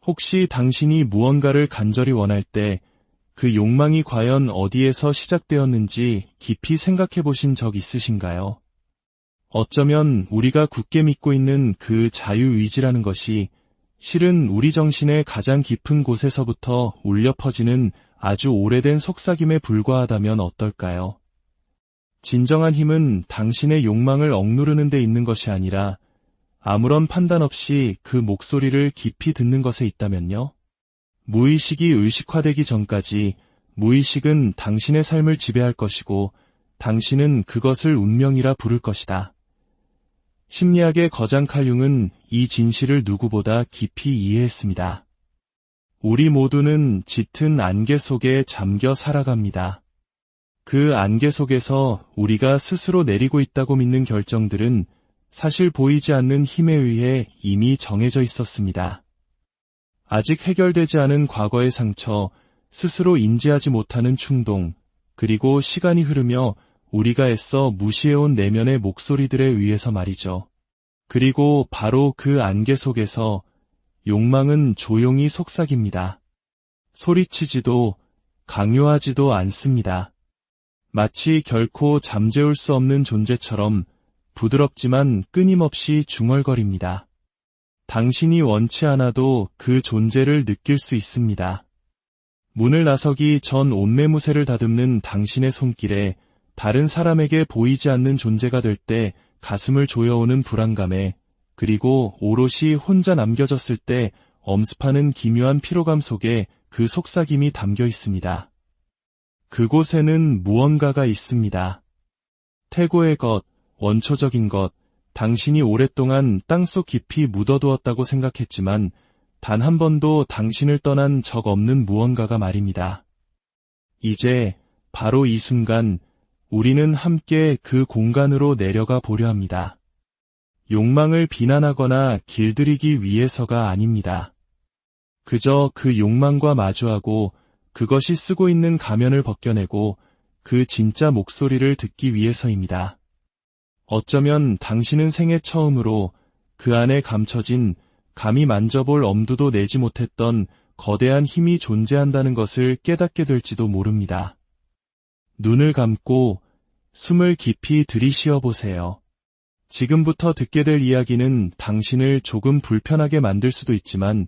혹시 당신이 무언가를 간절히 원할 때 그 욕망이 과연 어디에서 시작되었는지 깊이 생각해 보신 적 있으신가요? 어쩌면 우리가 굳게 믿고 있는 그 자유의지라는 것이 실은 우리 정신의 가장 깊은 곳에서부터 울려 퍼지는 아주 오래된 속삭임에 불과하다면 어떨까요? 진정한 힘은 당신의 욕망을 억누르는 데 있는 것이 아니라 아무런 판단 없이 그 목소리를 깊이 듣는 것에 있다면요? 무의식이 의식화되기 전까지 무의식은 당신의 삶을 지배할 것이고 당신은 그것을 운명이라 부를 것이다. 심리학의 거장 칼 융은 이 진실을 누구보다 깊이 이해했습니다. 우리 모두는 짙은 안개 속에 잠겨 살아갑니다. 그 안개 속에서 우리가 스스로 내리고 있다고 믿는 결정들은 사실 보이지 않는 힘에 의해 이미 정해져 있었습니다. 아직 해결되지 않은 과거의 상처, 스스로 인지하지 못하는 충동, 그리고 시간이 흐르며 우리가 애써 무시해온 내면의 목소리들에 의해서 말이죠. 그리고 바로 그 안개 속에서 욕망은 조용히 속삭입니다. 소리치지도 강요하지도 않습니다. 마치 결코 잠재울 수 없는 존재처럼 부드럽지만 끊임없이 중얼거립니다. 당신이 원치 않아도 그 존재를 느낄 수 있습니다. 문을 나서기 전 옷매무새를 다듬는 당신의 손길에 다른 사람에게 보이지 않는 존재가 될 때 가슴을 조여오는 불안감에, 그리고 오롯이 혼자 남겨졌을 때 엄습하는 기묘한 피로감 속에 그 속삭임이 담겨 있습니다. 그곳에는 무언가가 있습니다. 태고의 것, 원초적인 것, 당신이 오랫동안 땅속 깊이 묻어두었다고 생각했지만 단 한 번도 당신을 떠난 적 없는 무언가가 말입니다. 이제 바로 이 순간 우리는 함께 그 공간으로 내려가 보려 합니다. 욕망을 비난하거나 길들이기 위해서가 아닙니다. 그저 그 욕망과 마주하고 그것이 쓰고 있는 가면을 벗겨내고 그 진짜 목소리를 듣기 위해서입니다. 어쩌면 당신은 생애 처음으로 그 안에 감춰진 감히 만져볼 엄두도 내지 못했던 거대한 힘이 존재한다는 것을 깨닫게 될지도 모릅니다. 눈을 감고 숨을 깊이 들이쉬어 보세요. 지금부터 듣게 될 이야기는 당신을 조금 불편하게 만들 수도 있지만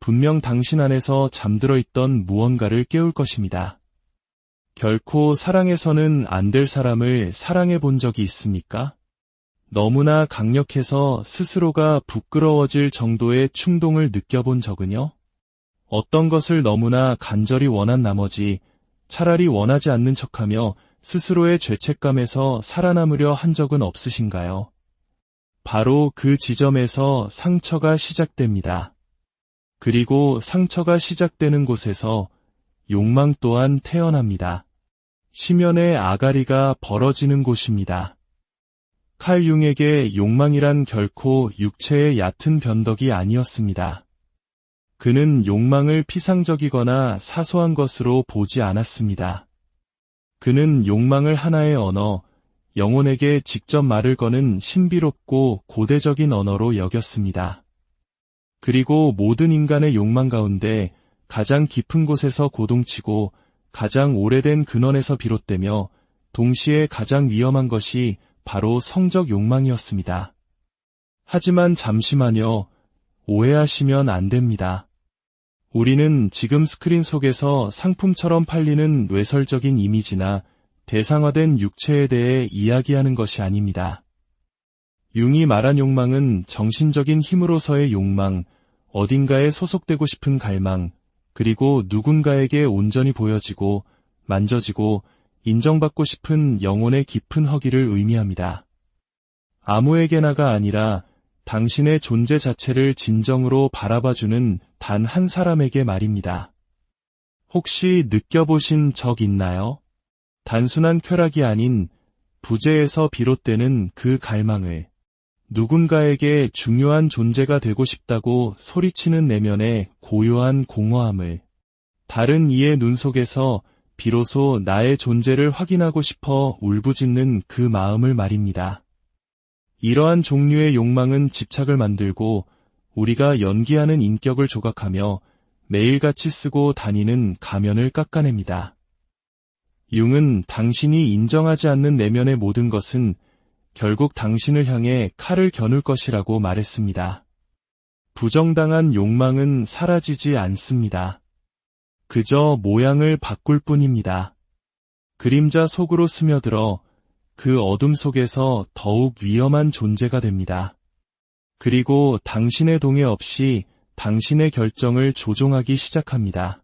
분명 당신 안에서 잠들어 있던 무언가를 깨울 것입니다. 결코 사랑해서는 안 될 사람을 사랑해 본 적이 있습니까? 너무나 강력해서 스스로가 부끄러워질 정도의 충동을 느껴본 적은요? 어떤 것을 너무나 간절히 원한 나머지 차라리 원하지 않는 척하며 스스로의 죄책감에서 살아남으려 한 적은 없으신가요? 바로 그 지점에서 상처가 시작됩니다. 그리고 상처가 시작되는 곳에서 욕망 또한 태어납니다. 심연의 아가리가 벌어지는 곳입니다. 칼 융에게 욕망이란 결코 육체의 얕은 변덕이 아니었습니다. 그는 욕망을 피상적이거나 사소한 것으로 보지 않았습니다. 그는 욕망을 하나의 언어, 영혼에게 직접 말을 거는 신비롭고 고대적인 언어로 여겼습니다. 그리고 모든 인간의 욕망 가운데 가장 깊은 곳에서 고동치고 가장 오래된 근원에서 비롯되며 동시에 가장 위험한 것이 바로 성적 욕망이었습니다. 하지만 잠시만요. 오해하시면 안 됩니다. 우리는 지금 스크린 속에서 상품처럼 팔리는 외설적인 이미지나 대상화된 육체에 대해 이야기하는 것이 아닙니다. 융이 말한 욕망은 정신적인 힘으로서의 욕망, 어딘가에 소속되고 싶은 갈망, 그리고 누군가에게 온전히 보여지고 만져지고 인정받고 싶은 영혼의 깊은 허기를 의미합니다. 아무에게나가 아니라 당신의 존재 자체를 진정으로 바라봐주는 단 한 사람에게 말입니다. 혹시 느껴보신 적 있나요? 단순한 쾌락이 아닌 부재에서 비롯되는 그 갈망을, 누군가에게 중요한 존재가 되고 싶다고 소리치는 내면의 고요한 공허함을, 다른 이의 눈 속에서 비로소 나의 존재를 확인하고 싶어 울부짖는 그 마음을 말입니다. 이러한 종류의 욕망은 집착을 만들고 우리가 연기하는 인격을 조각하며 매일같이 쓰고 다니는 가면을 깎아냅니다. 융은 당신이 인정하지 않는 내면의 모든 것은 결국 당신을 향해 칼을 겨눌 것이라고 말했습니다. 부정당한 욕망은 사라지지 않습니다. 그저 모양을 바꿀 뿐입니다. 그림자 속으로 스며들어 그 어둠 속에서 더욱 위험한 존재가 됩니다. 그리고 당신의 동의 없이 당신의 결정을 조종하기 시작합니다.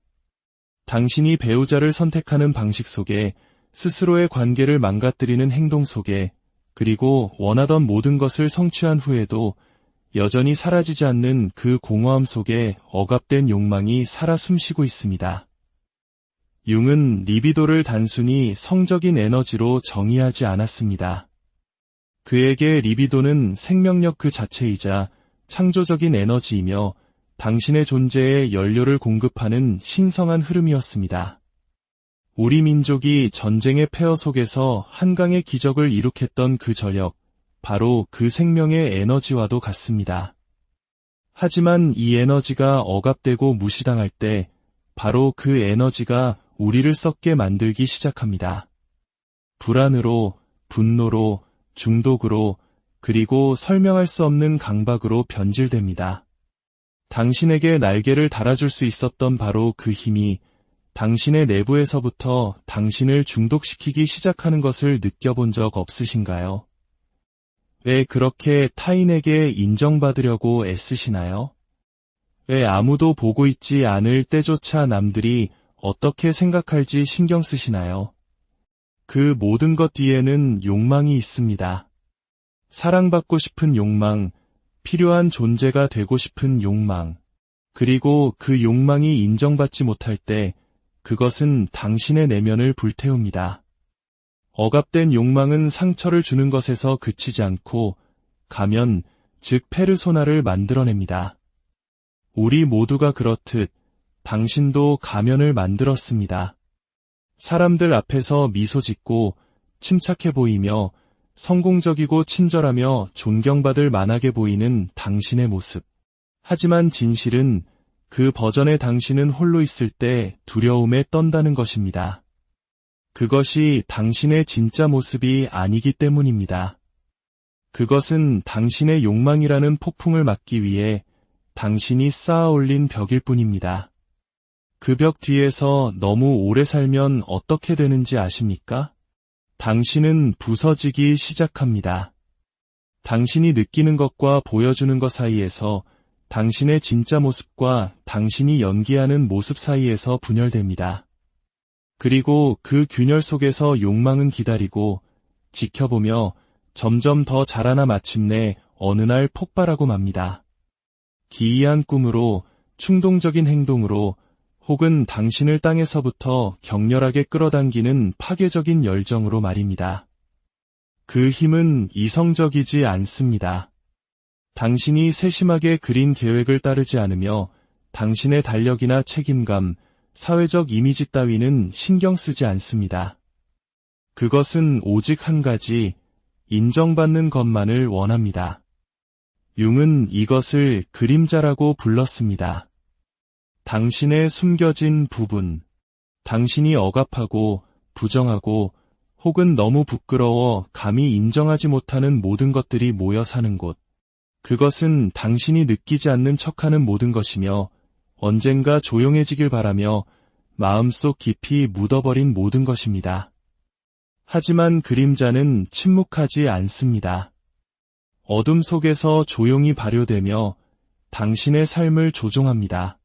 당신이 배우자를 선택하는 방식 속에, 스스로의 관계를 망가뜨리는 행동 속에, 그리고 원하던 모든 것을 성취한 후에도 여전히 사라지지 않는 그 공허함 속에 억압된 욕망이 살아 숨쉬고 있습니다. 융은 리비도를 단순히 성적인 에너지로 정의하지 않았습니다. 그에게 리비도는 생명력 그 자체이자 창조적인 에너지이며 당신의 존재에 연료를 공급하는 신성한 흐름이었습니다. 우리 민족이 전쟁의 폐허 속에서 한강의 기적을 이룩했던 그 저력, 바로 그 생명의 에너지와도 같습니다. 하지만 이 에너지가 억압되고 무시당할 때 바로 그 에너지가 우리를 썩게 만들기 시작합니다. 불안으로, 분노로, 중독으로, 그리고 설명할 수 없는 강박으로 변질됩니다. 당신에게 날개를 달아줄 수 있었던 바로 그 힘이 당신의 내부에서부터 당신을 중독시키기 시작하는 것을 느껴본 적 없으신가요? 왜 그렇게 타인에게 인정받으려고 애쓰시나요? 왜 아무도 보고 있지 않을 때조차 남들이 어떻게 생각할지 신경 쓰시나요? 그 모든 것 뒤에는 욕망이 있습니다. 사랑받고 싶은 욕망, 필요한 존재가 되고 싶은 욕망, 그리고 그 욕망이 인정받지 못할 때 그것은 당신의 내면을 불태웁니다. 억압된 욕망은 상처를 주는 것에서 그치지 않고 가면, 즉 페르소나를 만들어냅니다. 우리 모두가 그렇듯 당신도 가면을 만들었습니다. 사람들 앞에서 미소 짓고 침착해 보이며 성공적이고 친절하며 존경받을 만하게 보이는 당신의 모습. 하지만 진실은 그 버전의 당신은 홀로 있을 때 두려움에 떤다는 것입니다. 그것이 당신의 진짜 모습이 아니기 때문입니다. 그것은 당신의 욕망이라는 폭풍을 막기 위해 당신이 쌓아 올린 벽일 뿐입니다. 그 벽 뒤에서 너무 오래 살면 어떻게 되는지 아십니까? 당신은 부서지기 시작합니다. 당신이 느끼는 것과 보여주는 것 사이에서 당신의 진짜 모습과 당신이 연기하는 모습 사이에서 분열됩니다. 그리고 그 균열 속에서 욕망은 기다리고 지켜보며 점점 더 자라나 마침내 어느 날 폭발하고 맙니다. 기이한 꿈으로, 충동적인 행동으로, 혹은 당신을 땅에서부터 격렬하게 끌어당기는 파괴적인 열정으로 말입니다. 그 힘은 이성적이지 않습니다. 당신이 세심하게 그린 계획을 따르지 않으며 당신의 달력이나 책임감, 사회적 이미지 따위는 신경 쓰지 않습니다. 그것은 오직 한 가지, 인정받는 것만을 원합니다. 융은 이것을 그림자라고 불렀습니다. 당신의 숨겨진 부분, 당신이 억압하고 부정하고 혹은 너무 부끄러워 감히 인정하지 못하는 모든 것들이 모여 사는 곳. 그것은 당신이 느끼지 않는 척하는 모든 것이며 언젠가 조용해지길 바라며 마음속 깊이 묻어버린 모든 것입니다. 하지만 그림자는 침묵하지 않습니다. 어둠 속에서 조용히 발효되며 당신의 삶을 조종합니다.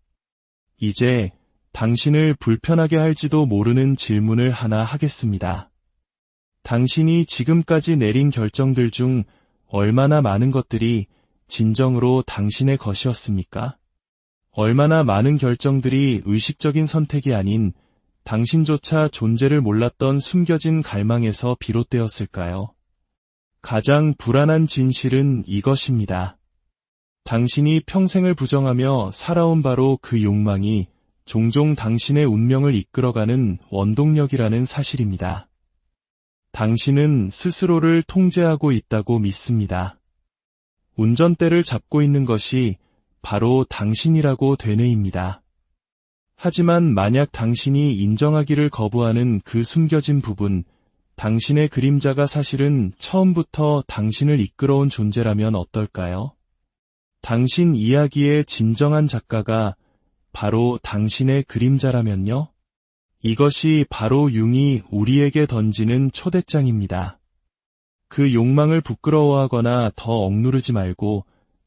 이제 당신을 불편하게 할지도 모르는 질문을 하나 하겠습니다. 당신이 지금까지 내린 결정들 중 얼마나 많은 것들이 진정으로 당신의 것이었습니까? 얼마나 많은 결정들이 의식적인 선택이 아닌 당신조차 존재를 몰랐던 숨겨진 갈망에서 비롯되었을까요? 가장 불안한 진실은 이것입니다. 당신이 평생을 부정하며 살아온 바로 그 욕망이 종종 당신의 운명을 이끌어가는 원동력이라는 사실입니다. 당신은 스스로를 통제하고 있다고 믿습니다. 운전대를 잡고 있는 것이 바로 당신이라고 되뇌입니다. 하지만 만약 당신이 인정하기를 거부하는 그 숨겨진 부분, 당신의 그림자가 사실은 처음부터 당신을 이끌어온 존재라면 어떨까요? 당신 이야기의 진정한 작가가 바로 당신의 그림자라면요? 이것이 바로 융이 우리에게 던지는 초대장입니다. 그 욕망을 부끄러워하거나 더 억누르지 말고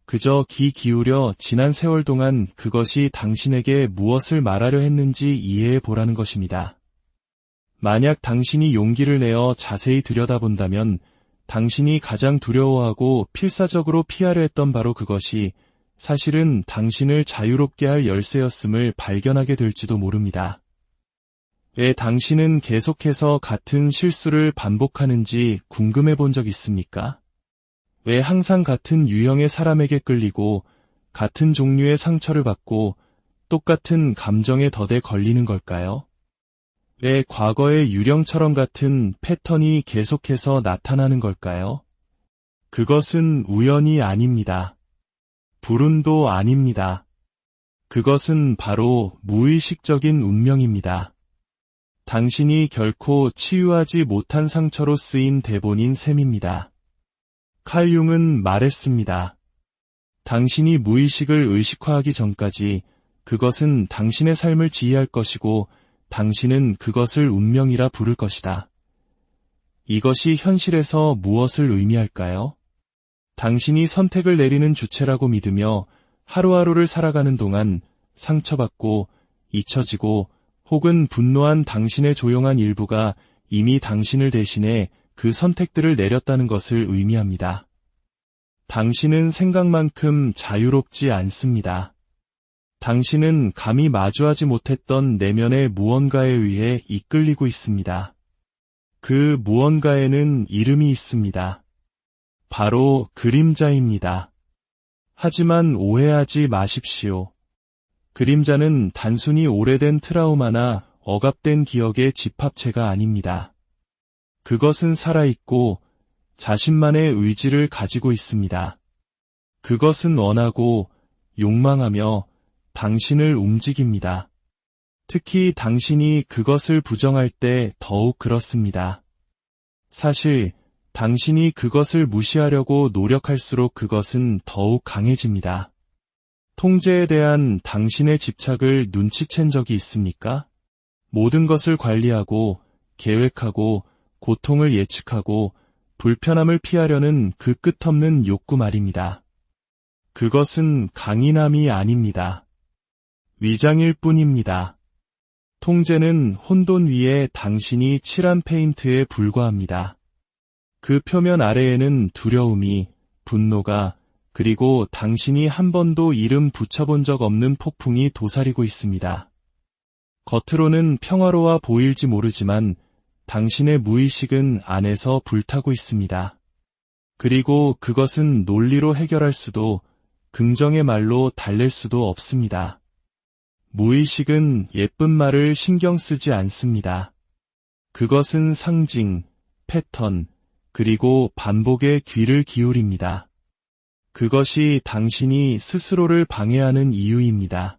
그저 귀 기울여 지난 세월 동안 그것이 당신에게 무엇을 말하려 했는지 이해해 보라는 것입니다. 만약 당신이 용기를 내어 자세히 들여다본다면 당신이 가장 두려워하고 필사적으로 피하려 했던 바로 그것이 사실은 당신을 자유롭게 할 열쇠였음을 발견하게 될지도 모릅니다. 왜 당신은 계속해서 같은 실수를 반복하는지 궁금해 본 적 있습니까? 왜 항상 같은 유형의 사람에게 끌리고 같은 종류의 상처를 받고 똑같은 감정의 덫에 걸리는 걸까요? 왜 과거의 유령처럼 같은 패턴이 계속해서 나타나는 걸까요? 그것은 우연이 아닙니다. 불운도 아닙니다. 그것은 바로 무의식적인 운명입니다. 당신이 결코 치유하지 못한 상처로 쓰인 대본인 셈입니다. 칼 융은 말했습니다. 당신이 무의식을 의식화하기 전까지 그것은 당신의 삶을 지휘할 것이고 당신은 그것을 운명이라 부를 것이다. 이것이 현실에서 무엇을 의미할까요? 당신이 선택을 내리는 주체라고 믿으며 하루하루를 살아가는 동안 상처받고 잊혀지고 혹은 분노한 당신의 조용한 일부가 이미 당신을 대신해 그 선택들을 내렸다는 것을 의미합니다. 당신은 생각만큼 자유롭지 않습니다. 당신은 감히 마주하지 못했던 내면의 무언가에 의해 이끌리고 있습니다. 그 무언가에는 이름이 있습니다. 바로 그림자입니다. 하지만 오해하지 마십시오. 그림자는 단순히 오래된 트라우마나 억압된 기억의 집합체가 아닙니다. 그것은 살아있고 자신만의 의지를 가지고 있습니다. 그것은 원하고 욕망하며 당신을 움직입니다. 특히 당신이 그것을 부정할 때 더욱 그렇습니다. 사실 당신이 그것을 무시하려고 노력할수록 그것은 더욱 강해집니다. 통제에 대한 당신의 집착을 눈치챈 적이 있습니까? 모든 것을 관리하고 계획하고 고통을 예측하고 불편함을 피하려는 그 끝없는 욕구 말입니다. 그것은 강인함이 아닙니다. 위장일 뿐입니다. 통제는 혼돈 위에 당신이 칠한 페인트에 불과합니다. 그 표면 아래에는 두려움이, 분노가, 그리고 당신이 한 번도 이름 붙여본 적 없는 폭풍이 도사리고 있습니다. 겉으로는 평화로워 보일지 모르지만 당신의 무의식은 안에서 불타고 있습니다. 그리고 그것은 논리로 해결할 수도 긍정의 말로 달랠 수도 없습니다. 무의식은 예쁜 말을 신경 쓰지 않습니다. 그것은 상징, 패턴, 그리고 반복에 귀를 기울입니다. 그것이 당신이 스스로를 방해하는 이유입니다.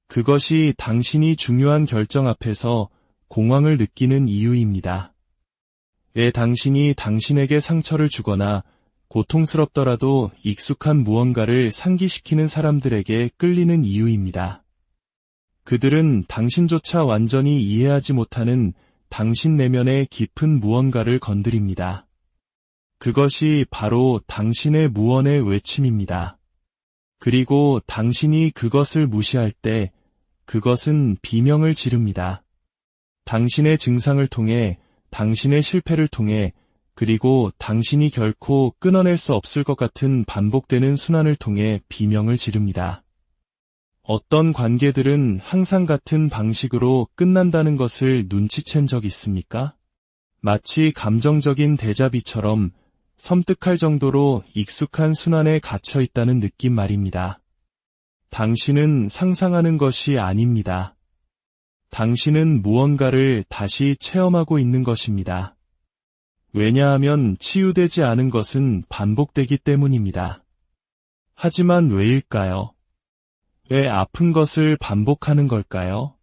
그것이 당신이 중요한 결정 앞에서 공황을 느끼는 이유입니다. 왜 당신이 당신에게 상처를 주거나 고통스럽더라도 익숙한 무언가를 상기시키는 사람들에게 끌리는 이유입니다. 그들은 당신조차 완전히 이해하지 못하는 당신 내면의 깊은 무언가를 건드립니다. 그것이 바로 당신의 무언의 외침입니다. 그리고 당신이 그것을 무시할 때 그것은 비명을 지릅니다. 당신의 증상을 통해, 당신의 실패를 통해, 그리고 당신이 결코 끊어낼 수 없을 것 같은 반복되는 순환을 통해 비명을 지릅니다. 어떤 관계들은 항상 같은 방식으로 끝난다는 것을 눈치챈 적 있습니까? 마치 감정적인 데자비처럼 섬뜩할 정도로 익숙한 순환에 갇혀 있다는 느낌 말입니다. 당신은 상상하는 것이 아닙니다. 당신은 무언가를 다시 체험하고 있는 것입니다. 왜냐하면 치유되지 않은 것은 반복되기 때문입니다. 하지만 왜일까요? 왜 아픈 것을 반복하는 걸까요?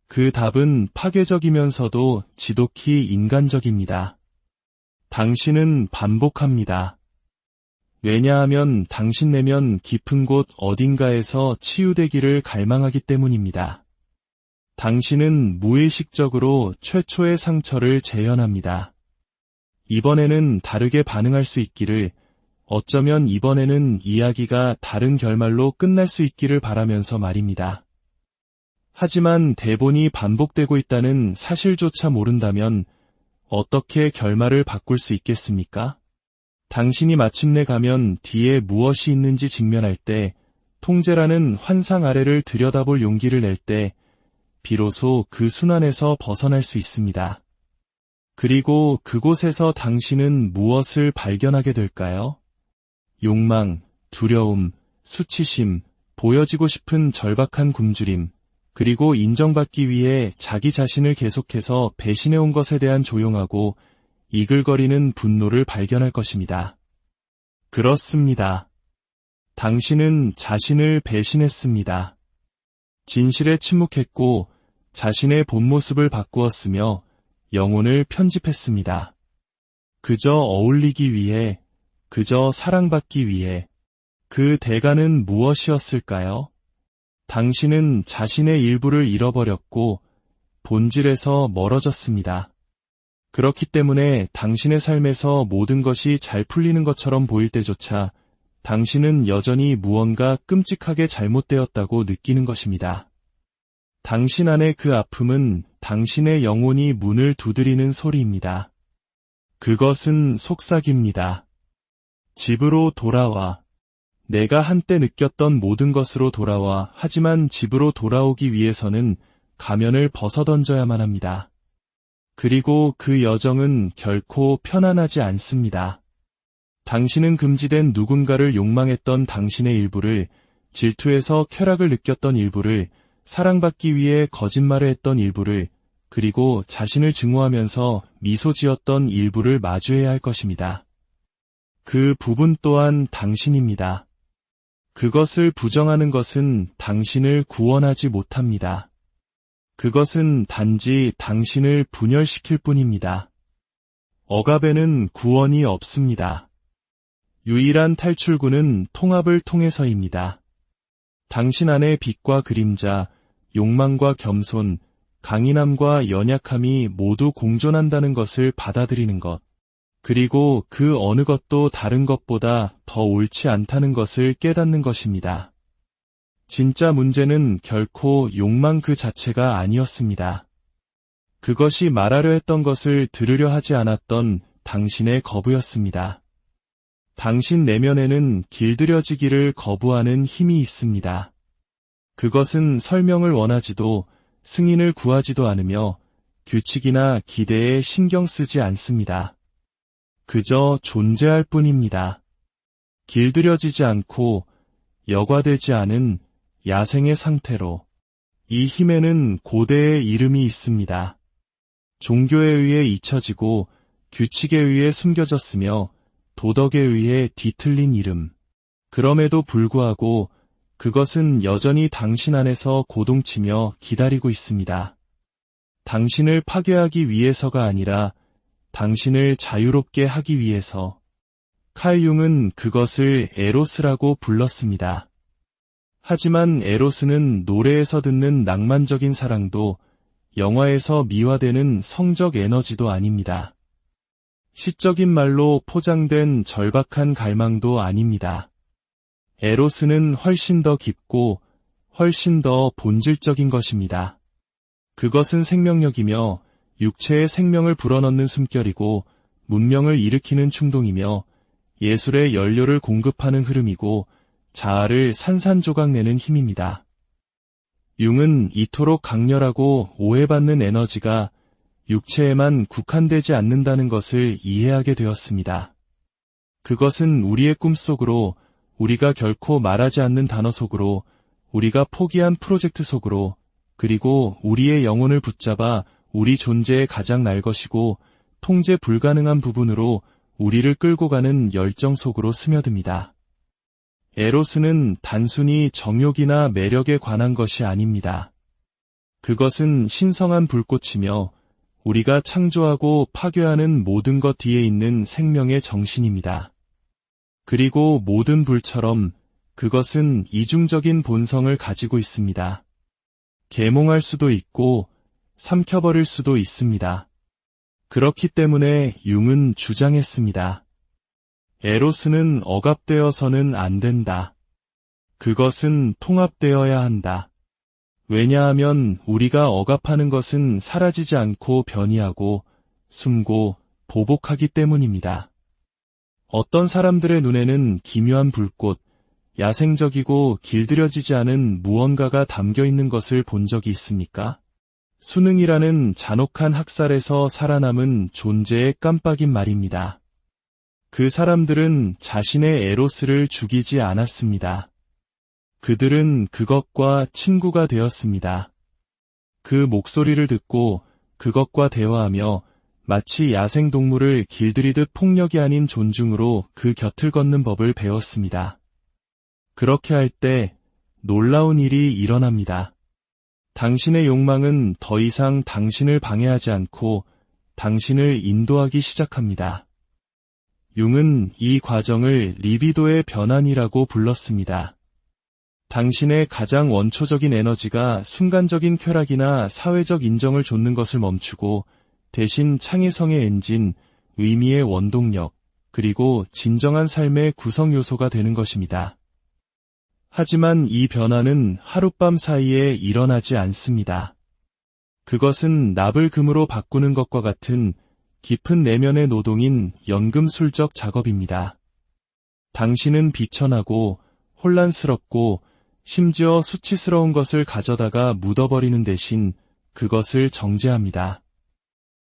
그 답은 파괴적이면서도 지독히 인간적입니다. 당신은 반복합니다. 왜냐하면 당신 내면 깊은 곳 어딘가에서 치유되기를 갈망하기 때문입니다. 당신은 무의식적으로 최초의 상처를 재현합니다. 이번에는 다르게 반응할 수 있기를, 어쩌면 이번에는 이야기가 다른 결말로 끝날 수 있기를 바라면서 말입니다. 하지만 대본이 반복되고 있다는 사실조차 모른다면 어떻게 결말을 바꿀 수 있겠습니까? 당신이 마침내 가면 뒤에 무엇이 있는지 직면할 때, 통제라는 환상 아래를 들여다볼 용기를 낼 때, 비로소 그 순환에서 벗어날 수 있습니다. 그리고 그곳에서 당신은 무엇을 발견하게 될까요? 욕망, 두려움, 수치심, 보여지고 싶은 절박한 굶주림, 그리고 인정받기 위해 자기 자신을 계속해서 배신해온 것에 대한 조용하고 이글거리는 분노를 발견할 것입니다. 그렇습니다. 당신은 자신을 배신했습니다. 진실에 침묵했고 자신의 본 모습을 바꾸었으며 영혼을 편집했습니다. 그저 어울리기 위해, 그저 사랑받기 위해. 그 대가는 무엇이었을까요? 당신은 자신의 일부를 잃어버렸고 본질에서 멀어졌습니다. 그렇기 때문에 당신의 삶에서 모든 것이 잘 풀리는 것처럼 보일 때조차 당신은 여전히 무언가 끔찍하게 잘못되었다고 느끼는 것입니다. 당신 안의 그 아픔은 당신의 영혼이 문을 두드리는 소리입니다. 그것은 속삭입니다. 집으로 돌아와. 내가 한때 느꼈던 모든 것으로 돌아와. 하지만 집으로 돌아오기 위해서는 가면을 벗어던져야만 합니다. 그리고 그 여정은 결코 편안하지 않습니다. 당신은 금지된 누군가를 욕망했던 당신의 일부를, 질투해서 쾌락을 느꼈던 일부를, 사랑받기 위해 거짓말을 했던 일부를, 그리고 자신을 증오하면서 미소 지었던 일부를 마주해야 할 것입니다. 그 부분 또한 당신입니다. 그것을 부정하는 것은 당신을 구원하지 못합니다. 그것은 단지 당신을 분열시킬 뿐입니다. 억압에는 구원이 없습니다. 유일한 탈출구는 통합을 통해서입니다. 당신 안의 빛과 그림자, 욕망과 겸손, 강인함과 연약함이 모두 공존한다는 것을 받아들이는 것, 그리고 그 어느 것도 다른 것보다 더 옳지 않다는 것을 깨닫는 것입니다. 진짜 문제는 결코 욕망 그 자체가 아니었습니다. 그것이 말하려 했던 것을 들으려 하지 않았던 당신의 거부였습니다. 당신 내면에는 길들여지기를 거부하는 힘이 있습니다. 그것은 설명을 원하지도 승인을 구하지도 않으며 규칙이나 기대에 신경 쓰지 않습니다. 그저 존재할 뿐입니다. 길들여지지 않고 여과되지 않은 야생의 상태로. 이 힘에는 고대의 이름이 있습니다. 종교에 의해 잊혀지고 규칙에 의해 숨겨졌으며 도덕에 의해 뒤틀린 이름. 그럼에도 불구하고 그것은 여전히 당신 안에서 고동치며 기다리고 있습니다. 당신을 파괴하기 위해서가 아니라 당신을 자유롭게 하기 위해서. 칼 융은 그것을 에로스라고 불렀습니다. 하지만 에로스는 노래에서 듣는 낭만적인 사랑도 영화에서 미화되는 성적 에너지도 아닙니다. 시적인 말로 포장된 절박한 갈망도 아닙니다. 에로스는 훨씬 더 깊고 훨씬 더 본질적인 것입니다. 그것은 생명력이며 육체의 생명을 불어넣는 숨결이고 문명을 일으키는 충동이며 예술의 연료를 공급하는 흐름이고 자아를 산산조각 내는 힘입니다. 융은 이토록 강렬하고 오해받는 에너지가 육체에만 국한되지 않는다는 것을 이해하게 되었습니다. 그것은 우리의 꿈속으로, 우리가 결코 말하지 않는 단어 속으로, 우리가 포기한 프로젝트 속으로, 그리고 우리의 영혼을 붙잡아 우리 존재의 가장 날 것이고 통제 불가능한 부분으로 우리를 끌고 가는 열정 속으로 스며듭니다. 에로스는 단순히 정욕이나 매력에 관한 것이 아닙니다. 그것은 신성한 불꽃이며 우리가 창조하고 파괴하는 모든 것 뒤에 있는 생명의 정신입니다. 그리고 모든 불처럼 그것은 이중적인 본성을 가지고 있습니다. 계몽할 수도 있고 삼켜버릴 수도 있습니다. 그렇기 때문에 융은 주장했습니다. 에로스는 억압되어서는 안 된다. 그것은 통합되어야 한다. 왜냐하면 우리가 억압하는 것은 사라지지 않고 변이하고 숨고 보복하기 때문입니다. 어떤 사람들의 눈에는 기묘한 불꽃, 야생적이고 길들여지지 않은 무언가가 담겨 있는 것을 본 적이 있습니까? 수능이라는 잔혹한 학살에서 살아남은 존재의 깜빡인 말입니다. 그 사람들은 자신의 에로스를 죽이지 않았습니다. 그들은 그것과 친구가 되었습니다. 그 목소리를 듣고 그것과 대화하며 마치 야생동물을 길들이듯 폭력이 아닌 존중으로 그 곁을 걷는 법을 배웠습니다. 그렇게 할 때 놀라운 일이 일어납니다. 당신의 욕망은 더 이상 당신을 방해하지 않고 당신을 인도하기 시작합니다. 융은 이 과정을 리비도의 변환이라고 불렀습니다. 당신의 가장 원초적인 에너지가 순간적인 쾌락이나 사회적 인정을 좇는 것을 멈추고 대신 창의성의 엔진, 의미의 원동력, 그리고 진정한 삶의 구성 요소가 되는 것입니다. 하지만 이 변화는 하룻밤 사이에 일어나지 않습니다. 그것은 납을 금으로 바꾸는 것과 같은 깊은 내면의 노동인 연금술적 작업입니다. 당신은 비천하고 혼란스럽고 심지어 수치스러운 것을 가져다가 묻어버리는 대신 그것을 정제합니다.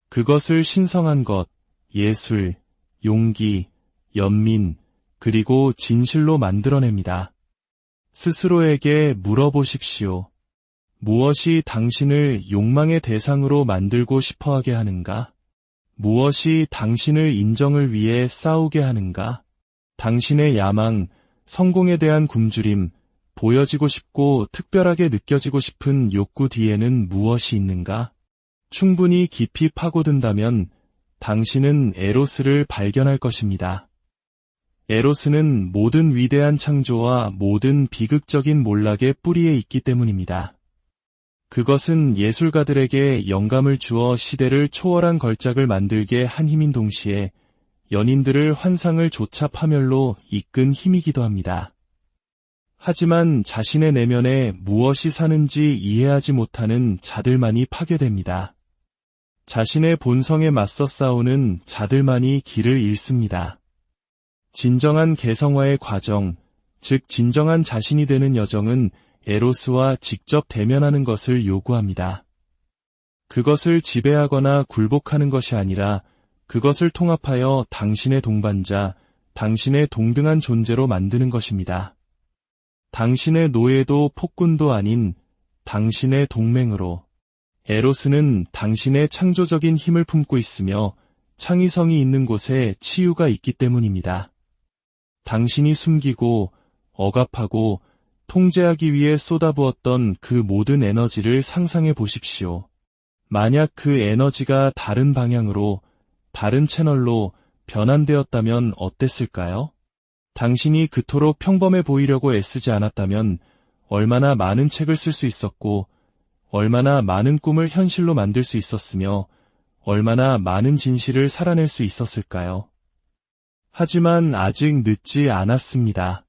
그것을 신성한 것, 예술, 용기, 연민, 그리고 진실로 만들어냅니다. 스스로에게 물어보십시오. 무엇이 당신을 욕망의 대상으로 만들고 싶어하게 하는가? 무엇이 당신을 인정을 위해 싸우게 하는가? 당신의 야망, 성공에 대한 굶주림, 보여지고 싶고 특별하게 느껴지고 싶은 욕구 뒤에는 무엇이 있는가? 충분히 깊이 파고든다면 당신은 에로스를 발견할 것입니다. 에로스는 모든 위대한 창조와 모든 비극적인 몰락의 뿌리에 있기 때문입니다. 그것은 예술가들에게 영감을 주어 시대를 초월한 걸작을 만들게 한 힘인 동시에 연인들을 환상을 조차 파멸로 이끈 힘이기도 합니다. 하지만 자신의 내면에 무엇이 사는지 이해하지 못하는 자들만이 파괴됩니다. 자신의 본성에 맞서 싸우는 자들만이 길을 잃습니다. 진정한 개성화의 과정, 즉 진정한 자신이 되는 여정은 에로스와 직접 대면하는 것을 요구합니다. 그것을 지배하거나 굴복하는 것이 아니라 그것을 통합하여 당신의 동반자, 당신의 동등한 존재로 만드는 것입니다. 당신의 노예도 폭군도 아닌 당신의 동맹으로. 에로스는 당신의 창조적인 힘을 품고 있으며 창의성이 있는 곳에 치유가 있기 때문입니다. 당신이 숨기고 억압하고 통제하기 위해 쏟아부었던 그 모든 에너지를 상상해 보십시오. 만약 그 에너지가 다른 방향으로, 다른 채널로 변환되었다면 어땠을까요? 당신이 그토록 평범해 보이려고 애쓰지 않았다면 얼마나 많은 책을 쓸 수 있었고, 얼마나 많은 꿈을 현실로 만들 수 있었으며, 얼마나 많은 진실을 살아낼 수 있었을까요? 하지만 아직 늦지 않았습니다.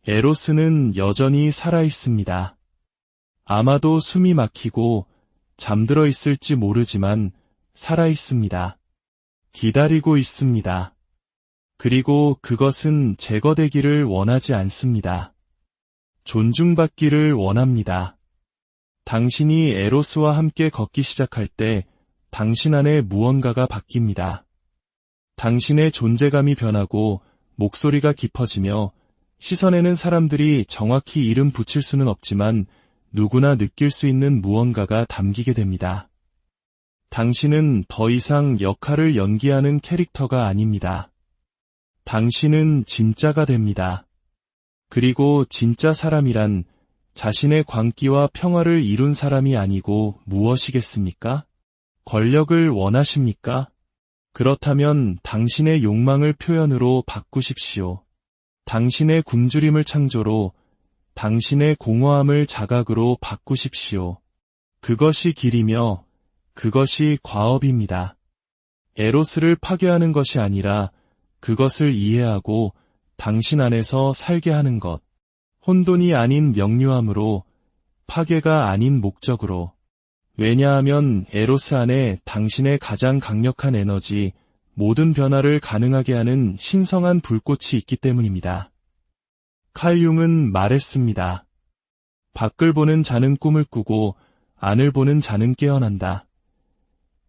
에로스는 여전히 살아있습니다. 아마도 숨이 막히고 잠들어 있을지 모르지만 살아있습니다. 기다리고 있습니다. 그리고 그것은 제거되기를 원하지 않습니다. 존중받기를 원합니다. 당신이 에로스와 함께 걷기 시작할 때 당신 안에 무언가가 바뀝니다. 당신의 존재감이 변하고 목소리가 깊어지며 시선에는 사람들이 정확히 이름 붙일 수는 없지만 누구나 느낄 수 있는 무언가가 담기게 됩니다. 당신은 더 이상 역할을 연기하는 캐릭터가 아닙니다. 당신은 진짜가 됩니다. 그리고 진짜 사람이란 자신의 광기와 평화를 이룬 사람이 아니고 무엇이겠습니까? 권력을 원하십니까? 그렇다면 당신의 욕망을 표현으로 바꾸십시오. 당신의 굶주림을 창조로, 당신의 공허함을 자각으로 바꾸십시오. 그것이 길이며 그것이 과업입니다. 에로스를 파괴하는 것이 아니라 그것을 이해하고 당신 안에서 살게 하는 것. 혼돈이 아닌 명료함으로, 파괴가 아닌 목적으로. 왜냐하면 에로스 안에 당신의 가장 강력한 에너지, 모든 변화를 가능하게 하는 신성한 불꽃이 있기 때문입니다. 칼 융은 말했습니다. 밖을 보는 자는 꿈을 꾸고 안을 보는 자는 깨어난다.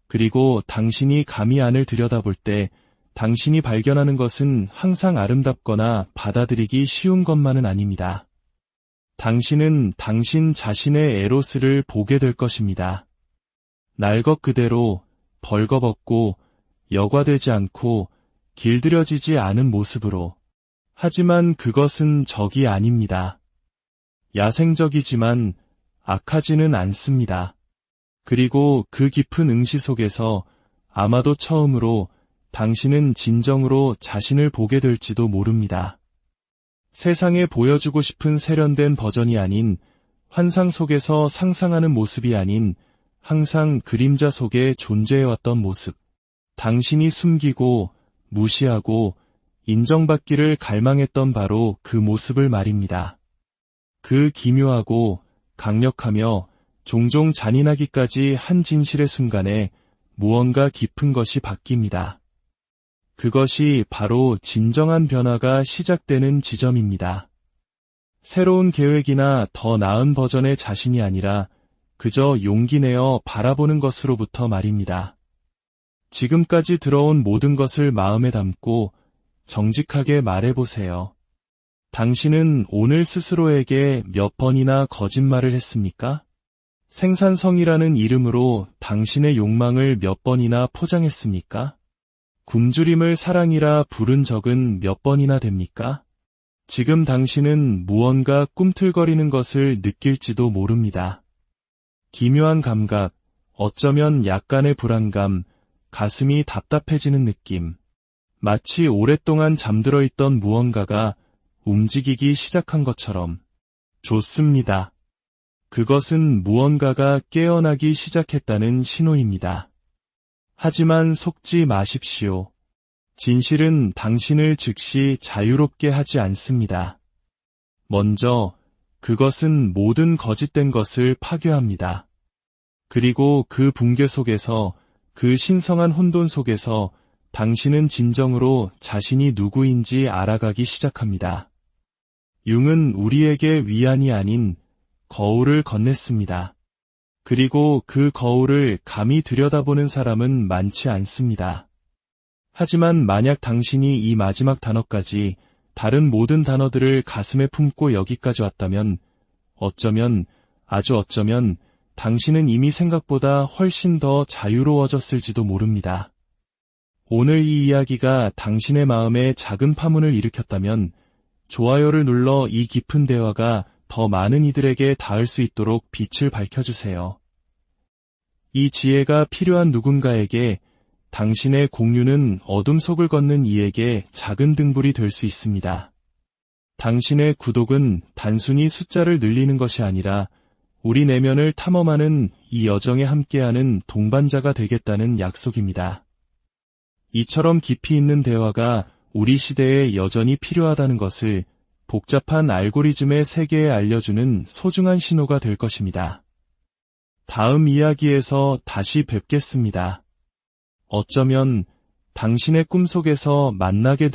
그리고 당신이 감히 안을 들여다볼 때 당신이 발견하는 것은 항상 아름답거나 받아들이기 쉬운 것만은 아닙니다. 당신은 당신 자신의 에로스를 보게 될 것입니다. 날 것 그대로 벌거벗고 여과되지 않고 길들여지지 않은 모습으로. 하지만 그것은 적이 아닙니다. 야생적이지만 악하지는 않습니다. 그리고 그 깊은 응시 속에서 아마도 처음으로 당신은 진정으로 자신을 보게 될지도 모릅니다. 세상에 보여주고 싶은 세련된 버전이 아닌, 환상 속에서 상상하는 모습이 아닌 항상 그림자 속에 존재해왔던 모습. 당신이 숨기고 무시하고 인정받기를 갈망했던 바로 그 모습을 말입니다. 그 기묘하고 강력하며 종종 잔인하기까지 한 진실의 순간에 무언가 깊은 것이 바뀝니다. 그것이 바로 진정한 변화가 시작되는 지점입니다. 새로운 계획이나 더 나은 버전의 자신이 아니라 그저 용기 내어 바라보는 것으로부터 말입니다. 지금까지 들어온 모든 것을 마음에 담고 정직하게 말해보세요. 당신은 오늘 스스로에게 몇 번이나 거짓말을 했습니까? 생산성이라는 이름으로 당신의 욕망을 몇 번이나 포장했습니까? 굶주림을 사랑이라 부른 적은 몇 번이나 됩니까? 지금 당신은 무언가 꿈틀거리는 것을 느낄지도 모릅니다. 기묘한 감각, 어쩌면 약간의 불안감, 가슴이 답답해지는 느낌. 마치 오랫동안 잠들어 있던 무언가가 움직이기 시작한 것처럼. 좋습니다. 그것은 무언가가 깨어나기 시작했다는 신호입니다. 하지만 속지 마십시오. 진실은 당신을 즉시 자유롭게 하지 않습니다. 먼저 그것은 모든 거짓된 것을 파괴합니다. 그리고 그 붕괴 속에서, 그 신성한 혼돈 속에서 당신은 진정으로 자신이 누구인지 알아가기 시작합니다. 융은 우리에게 위안이 아닌 거울을 건넸습니다. 그리고 그 거울을 감히 들여다보는 사람은 많지 않습니다. 하지만 만약 당신이 이 마지막 단어까지, 다른 모든 단어들을 가슴에 품고 여기까지 왔다면, 어쩌면, 아주 어쩌면 당신은 이미 생각보다 훨씬 더 자유로워졌을지도 모릅니다. 오늘 이 이야기가 당신의 마음에 작은 파문을 일으켰다면 좋아요를 눌러 이 깊은 대화가 더 많은 이들에게 닿을 수 있도록 빛을 밝혀주세요. 이 지혜가 필요한 누군가에게 당신의 공유는 어둠 속을 걷는 이에게 작은 등불이 될 수 있습니다. 당신의 구독은 단순히 숫자를 늘리는 것이 아니라 우리 내면을 탐험하는 이 여정에 함께하는 동반자가 되겠다는 약속입니다. 이처럼 깊이 있는 대화가 우리 시대에 여전히 필요하다는 것을 복잡한 알고리즘의 세계에 알려주는 소중한 신호가 될 것입니다. 다음 이야기에서 다시 뵙겠습니다. 어쩌면 당신의 꿈속에서 만나게